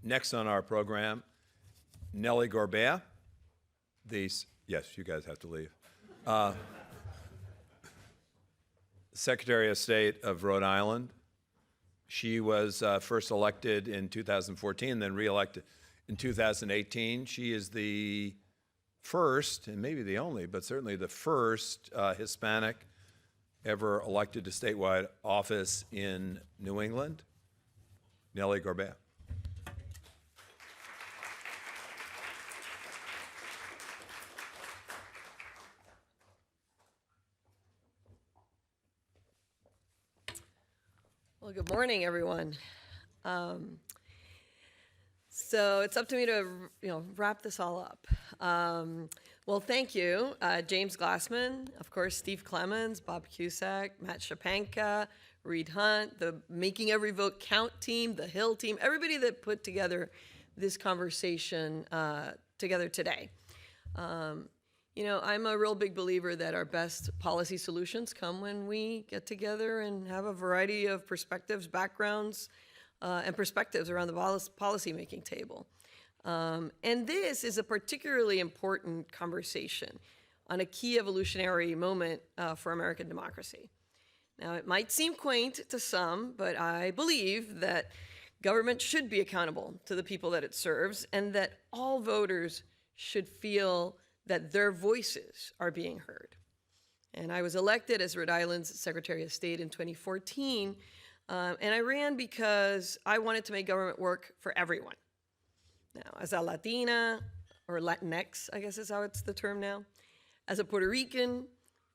Next on our program, Nellie Gorbea, yes, you guys have to leave. Secretary of State of Rhode Island. She was first elected in 2014, then re-elected in 2018. She is the first, and maybe the only, but certainly the first Hispanic ever elected to statewide office in New England. Nellie Gorbea. Well, good morning, everyone. So it's up to me to, wrap this all up. Well, thank you, James Glassman, of course, Steve Clemens, Bob Cusack, Matt Shapanka, Reed Hunt, the Making Every Vote Count team, the Hill team, everybody that put together this conversation together today. I'm a real big believer that our best policy solutions come when we get together and have a variety of perspectives, backgrounds, and perspectives around the policy-making table. And this is a particularly important conversation on a key evolutionary moment for American democracy. Now, it might seem quaint to some, but I believe that government should be accountable to the people that it serves, and that all voters should feel that their voices are being heard. And I was elected as Rhode Island's Secretary of State in 2014, and I ran because I wanted to make government work for everyone. Now, as a Latina, or Latinx, I guess is how it's the term now, as a Puerto Rican,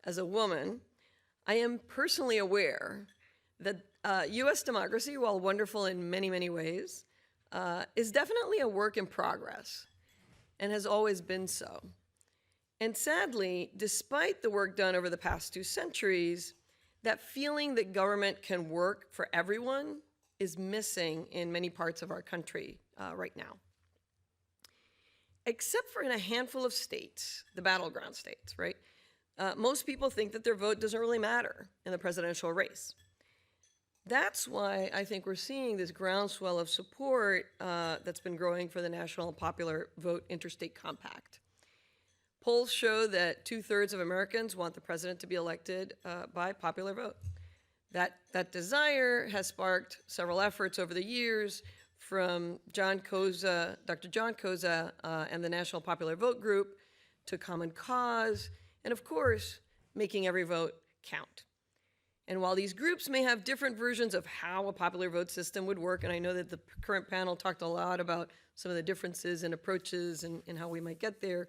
as a woman, I am personally aware that U.S. democracy, while wonderful in many, many ways, is definitely a work in progress and has always been so. And sadly, despite the work done over the past 2 centuries, that feeling that government can work for everyone is missing in many parts of our country right now. Except for in a handful of states, the battleground states, right? Most people think that their vote doesn't really matter in the presidential race. That's why I think we're seeing this groundswell of support that's been growing for the National Popular Vote Interstate Compact. Polls show that 2/3 of Americans want the president to be elected by popular vote. That desire has sparked several efforts over the years from Dr. John Koza and the National Popular Vote Group to Common Cause, and of course, Making Every Vote Count. And while these groups may have different versions of how a popular vote system would work, and I know that the current panel talked a lot about some of the differences and approaches and how we might get there,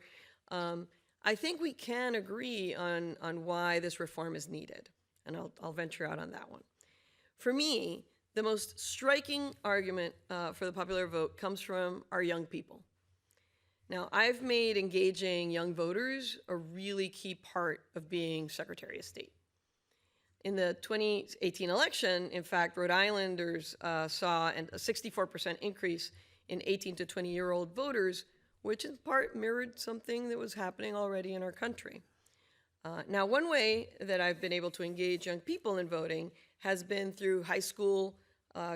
I think we can agree on why this reform is needed, and I'll venture out on that one. For me, the most striking argument for the popular vote comes from our young people. Now, I've made engaging young voters a really key part of being Secretary of State. In the 2018 election, in fact, Rhode Islanders saw a 64% increase in 18 to 20-year-old voters, which in part mirrored something that was happening already in our country. Now, one way that I've been able to engage young people in voting has been through high school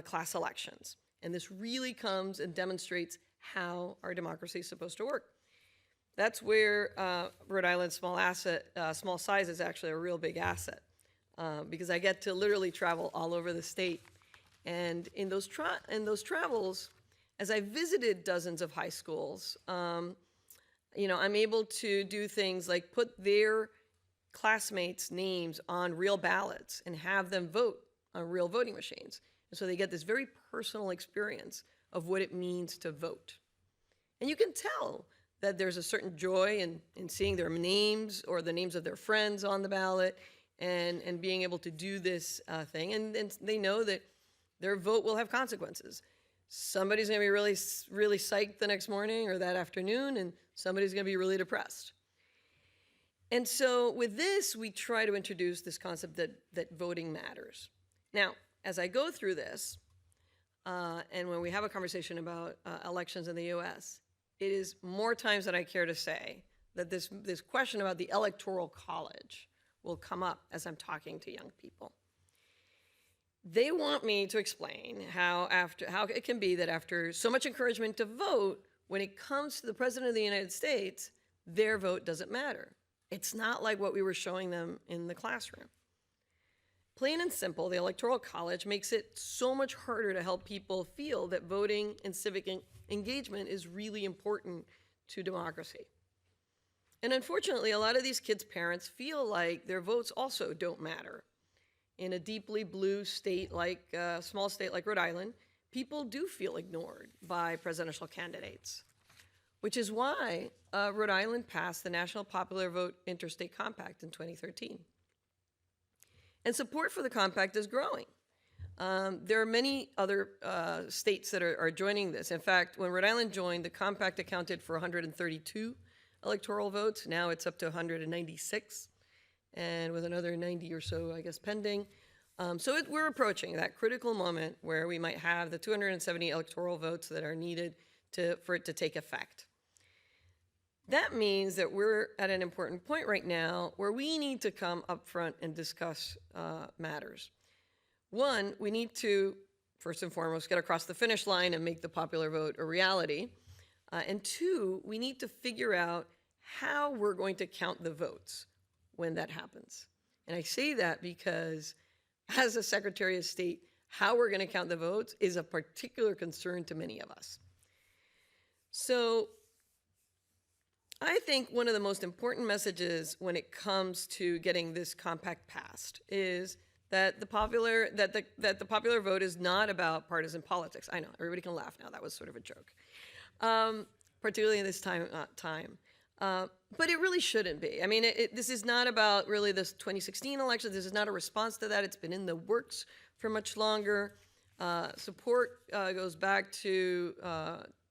class elections. And this really comes and demonstrates how our democracy is supposed to work. That's where Rhode Island's small size is actually a real big asset, because I get to literally travel all over the state. And in those travels, as I visited dozens of high schools, I'm able to do things like put their classmates' names on real ballots and have them vote on real voting machines. And so they get this very personal experience of what it means to vote. And you can tell that there's a certain joy in seeing their names or the names of their friends on the ballot and being able to do this thing. And they know that their vote will have consequences. Somebody's going to be really, really psyched the next morning or that afternoon, and somebody's going to be really depressed. And so with this, we try to introduce this concept that voting matters. Now, as I go through this, and when we have a conversation about elections in the U.S., it is more times than I care to say that this question about the Electoral College will come up as I'm talking to young people. They want me to explain how it can be that after so much encouragement to vote, when it comes to the President of the United States, their vote doesn't matter. It's not like what we were showing them in the classroom. Plain and simple, the Electoral College makes it so much harder to help people feel that voting and civic engagement is really important to democracy. And unfortunately, a lot of these kids' parents feel like their votes also don't matter. In a deeply blue state like small state like Rhode Island, people do feel ignored by presidential candidates, which is why Rhode Island passed the National Popular Vote Interstate Compact in 2013. And support for the compact is growing. There are many other states that are joining this. In fact, when Rhode Island joined, the compact accounted for 132 electoral votes. Now it's up to 196, and with another 90 or so, I guess, pending. We're approaching that critical moment where we might have the 270 electoral votes that are needed for it to take effect. That means that we're at an important point right now where we need to come up front and discuss matters. One, we need to, first and foremost, get across the finish line and make the popular vote a reality. And two, we need to figure out how we're going to count the votes when that happens. And I say that because as a Secretary of State, how we're going to count the votes is a particular concern to many of us. So I think one of the most important messages when it comes to getting this compact passed is that the popular vote is not about partisan politics. I know, everybody can laugh now. That was sort of a joke, particularly in this time. But it really shouldn't be. I mean, this is not about really this 2016 election. This is not a response to that. It's been in the works for much longer. Support goes back to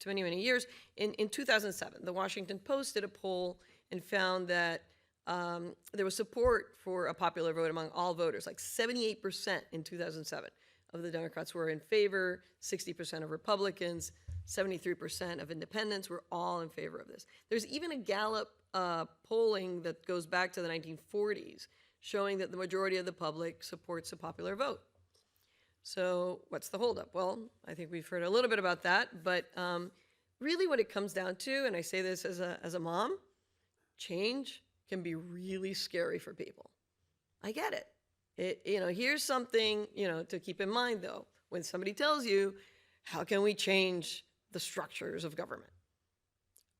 many, many years. In 2007, the Washington Post did a poll and found that there was support for a popular vote among all voters, like 78% in 2007 of the Democrats were in favor, 60% of Republicans, 73% of independents were all in favor of this. There's even a Gallup polling that goes back to the 1940s showing that the majority of the public supports a popular vote. So what's the holdup? Well, I think we've heard a little bit about that, but really what it comes down to, and I say this as a mom, change can be really scary for people. I get it. Here's something, to keep in mind though, when somebody tells you, how can we change the structures of government?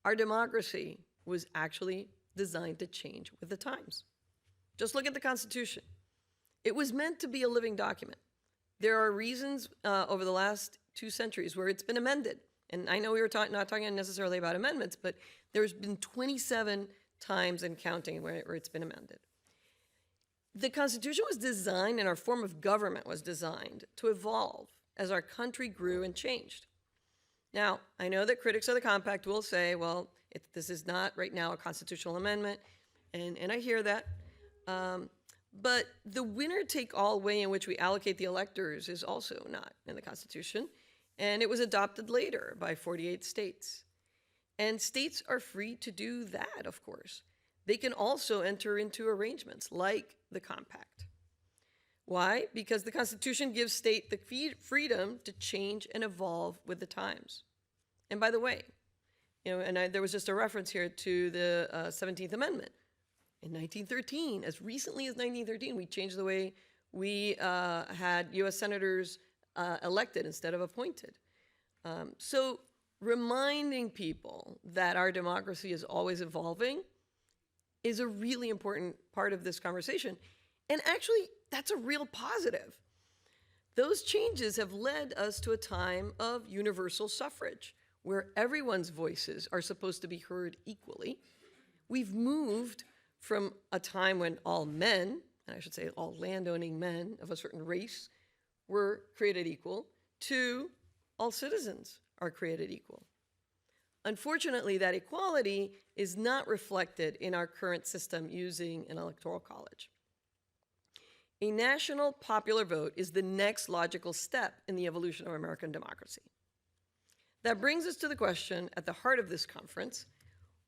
Our democracy was actually designed to change with the times. Just look at the Constitution. It was meant to be a living document. There are reasons over the last 2 centuries where it's been amended. And I know we were not talking necessarily about amendments, but there's been 27 times and counting where it's been amended. The Constitution was designed and our form of government was designed to evolve as our country grew and changed. Now, I know that critics of the compact will say, well, this is not right now a constitutional amendment, and I hear that. But the winner-take-all way in which we allocate the electors is also not in the Constitution, and it was adopted later by 48 states. And states are free to do that, of course. They can also enter into arrangements like the compact. Why? Because the Constitution gives state the freedom to change and evolve with the times. And by the way, there was just a reference here to the 17th Amendment. In 1913, as recently as 1913, we changed the way we had U.S. senators elected instead of appointed. So reminding people that our democracy is always evolving is a really important part of this conversation. And actually, that's a real positive. Those changes have led us to a time of universal suffrage, where everyone's voices are supposed to be heard equally. We've moved from a time when all men, and I should say all landowning men of a certain race, were created equal, to all citizens are created equal. Unfortunately, that equality is not reflected in our current system using an electoral college. A national popular vote is the next logical step in the evolution of American democracy. That brings us to the question at the heart of this conference: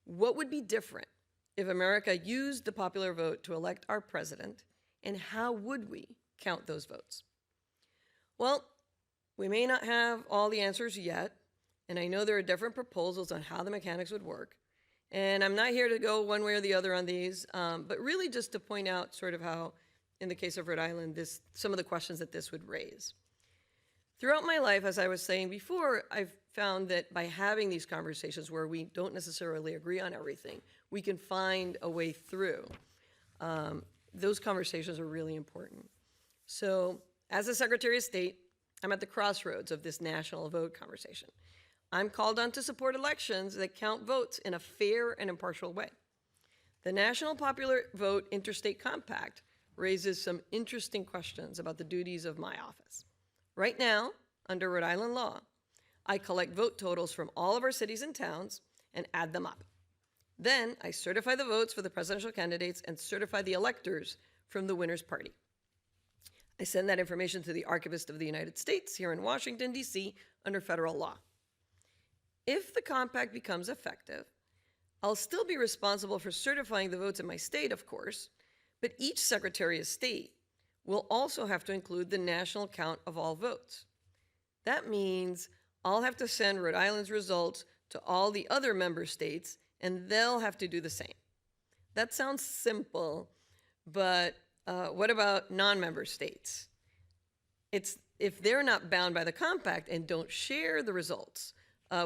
what would be different if America used the popular vote to elect our president, and how would we count those votes? Well, we may not have all the answers yet, and I know there are different proposals on how the mechanics would work. And I'm not here to go one way or the other on these, but really just to point out sort of how, in the case of Rhode Island, some of the questions that this would raise. Throughout my life, as I was saying before, I've found that by having these conversations where we don't necessarily agree on everything, we can find a way through. Those conversations are really important. So as a Secretary of State, I'm at the crossroads of this national vote conversation. I'm called on to support elections that count votes in a fair and impartial way. The National Popular Vote Interstate Compact raises some interesting questions about the duties of my office. Right now, under Rhode Island law, I collect vote totals from all of our cities and towns and add them up. Then I certify the votes for the presidential candidates and certify the electors from the winner's party. I send that information to the Archivist of the United States here in Washington, D.C. under federal law. If the compact becomes effective, I'll still be responsible for certifying the votes in my state, of course, but each Secretary of State will also have to include the national count of all votes. That means I'll have to send Rhode Island's results to all the other member states, and they'll have to do the same. That sounds simple, but what about non-member states? If they're not bound by the compact and don't share the results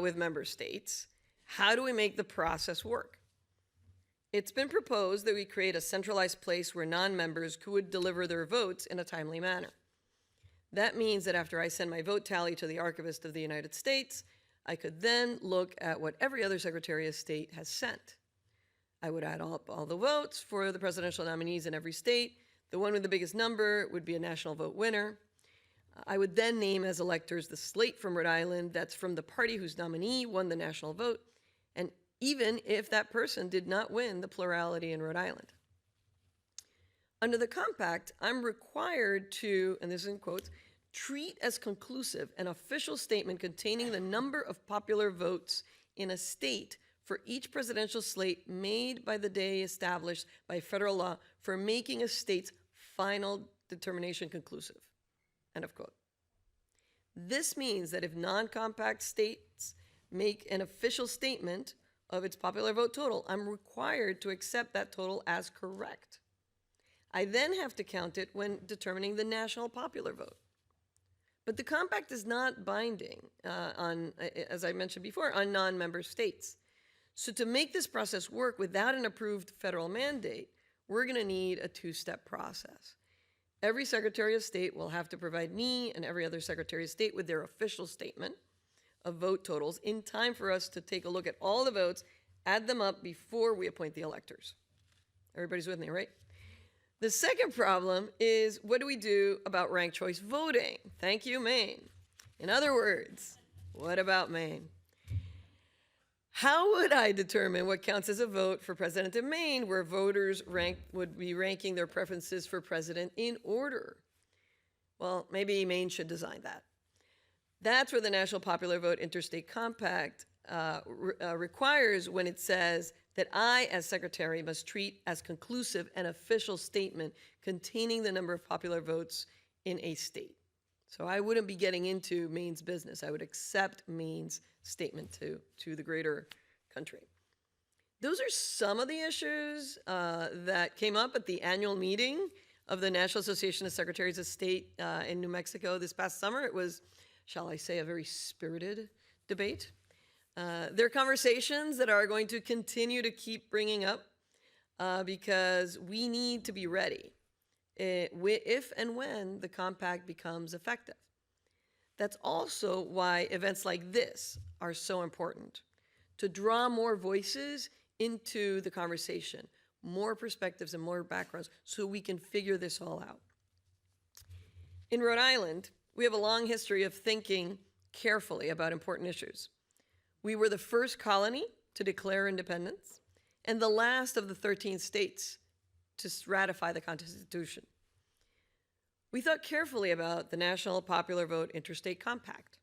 with member states, how do we make the process work? It's been proposed that we create a centralized place where non-members could deliver their votes in a timely manner. That means that after I send my vote tally to the Archivist of the United States, I could then look at what every other Secretary of State has sent. I would add up all the votes for the presidential nominees in every state. The one with the biggest number would be a national vote winner. I would then name as electors the slate from Rhode Island that's from the party whose nominee won the national vote, and even if that person did not win the plurality in Rhode Island. Under the compact, I'm required to, and this is in quotes, treat as conclusive an official statement containing the number of popular votes in a state for each presidential slate made by the day established by federal law for making a state's final determination conclusive. End of quote. This means that if non-compact states make an official statement of its popular vote total, I'm required to accept that total as correct. I then have to count it when determining the national popular vote. But the compact is not binding as I mentioned before, on non-member states. So to make this process work without an approved federal mandate, we're going to need a two-step process. Every Secretary of State will have to provide me and every other Secretary of State with their official statement of vote totals in time for us to take a look at all the votes, add them up before we appoint the electors. Everybody's with me, right? The second problem is, what do we do about ranked choice voting? Thank you, Maine. In other words, what about Maine? How would I determine what counts as a vote for president in Maine, where voters would be ranking their preferences for president in order? Well, maybe Maine should design that. That's where the National Popular Vote Interstate Compact requires when it says that I, as Secretary, must treat as conclusive an official statement containing the number of popular votes in a state. So I wouldn't be getting into Maine's business. I would accept Maine's statement to the greater country. Those are some of the issues that came up at the annual meeting of the National Association of Secretaries of State in New Mexico this past summer. It was, shall I say, a very spirited debate. There are conversations that are going to continue to keep bringing up because we need to be ready if and when the compact becomes effective. That's also why events like this are so important, to draw more voices into the conversation, more perspectives and more backgrounds, so we can figure this all out. In Rhode Island, we have a long history of thinking carefully about important issues. We were the first colony to declare independence and the last of the 13 states to ratify the Constitution. We thought carefully about the National Popular Vote Interstate Compact.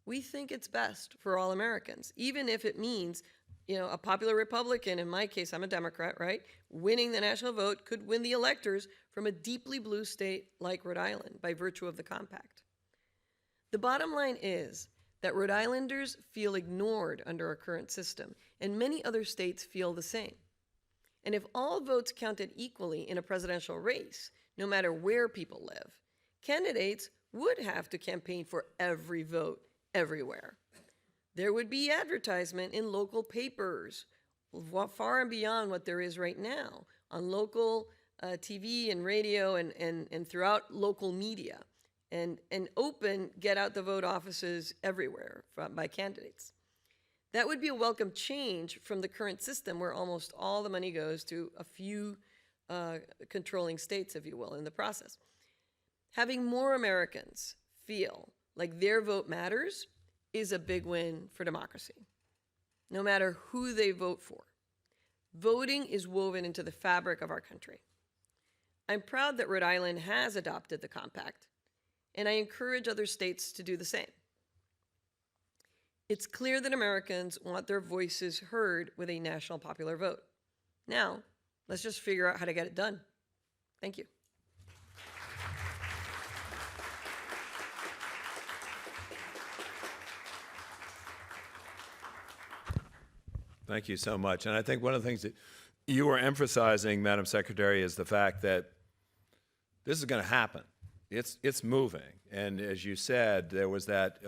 We think it's best for all Americans, even if it means, a popular Republican, in my case, I'm a Democrat, right? Winning the national vote could win the electors from a deeply blue state like Rhode Island by virtue of the compact. The bottom line is that Rhode Islanders feel ignored under our current system, and many other states feel the same. And if all votes counted equally in a presidential race, no matter where people live, candidates would have to campaign for every vote everywhere. There would be advertisement in local papers, far and beyond what there is right now, on local TV and radio and throughout local media, and open get out the vote offices everywhere by candidates. That would be a welcome change from the current system where almost all the money goes to a few controlling states, if you will, in the process. Having more Americans feel like their vote matters is a big win for democracy, no matter who they vote for. Voting is woven into the fabric of our country. I'm proud that Rhode Island has adopted the compact, and I encourage other states to do the same. It's clear that Americans want their voices heard with a national popular vote. Now, let's just figure out how to get it done. Thank you. Thank you so much. And I think one of the things that you were emphasizing, Madam Secretary, is the fact that this is going to happen. It's moving. And as you said, there was that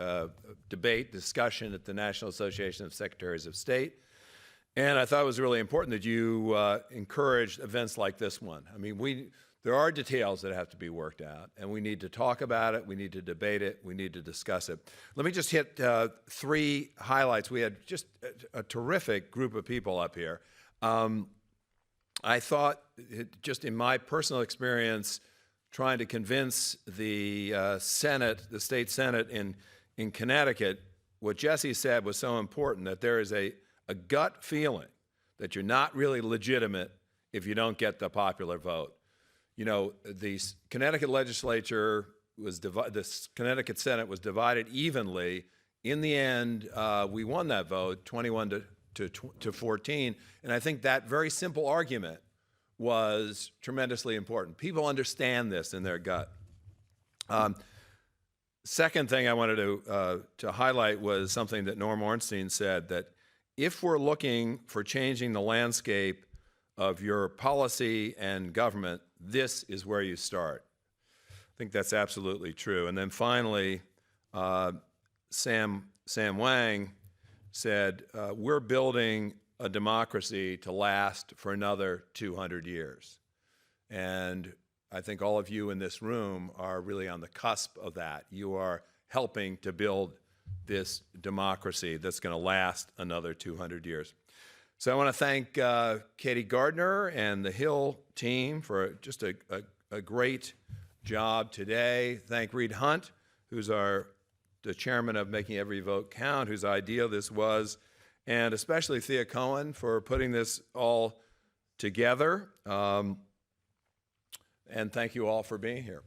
discussion at the National Association of Secretaries of State. And I thought it was really important that you encouraged events like this one. I mean, there are details that have to be worked out, and we need to talk about it, we need to debate it, we need to discuss it. Let me just hit 3 highlights. We had just a terrific group of people up here. I thought, just in my personal experience, trying to convince the Senate, the state Senate in Connecticut, what Jesse said was so important, that there is a gut feeling that you're not really legitimate if you don't get the popular vote. You know, the Connecticut legislature was the Connecticut Senate was divided evenly. In the end, we won that vote, 21 to 14, and I think that very simple argument was tremendously important. People understand this in their gut. Second thing I wanted to highlight was something that Norm Ornstein said, that if we're looking for changing the landscape of your policy and government, this is where you start. I think that's absolutely true. And then finally, Sam Wang said, we're building a democracy to last for another 200 years. And I think all of you in this room are really on the cusp of that. You are helping to build this democracy that's going to last another 200 years. So I want to thank Katie Gardner and the Hill team for just a great job today. Thank Reed Hunt, who's the chairman of Making Every Vote Count, whose idea this was, and especially Thea Cohen for putting this all together. And thank you all for being here.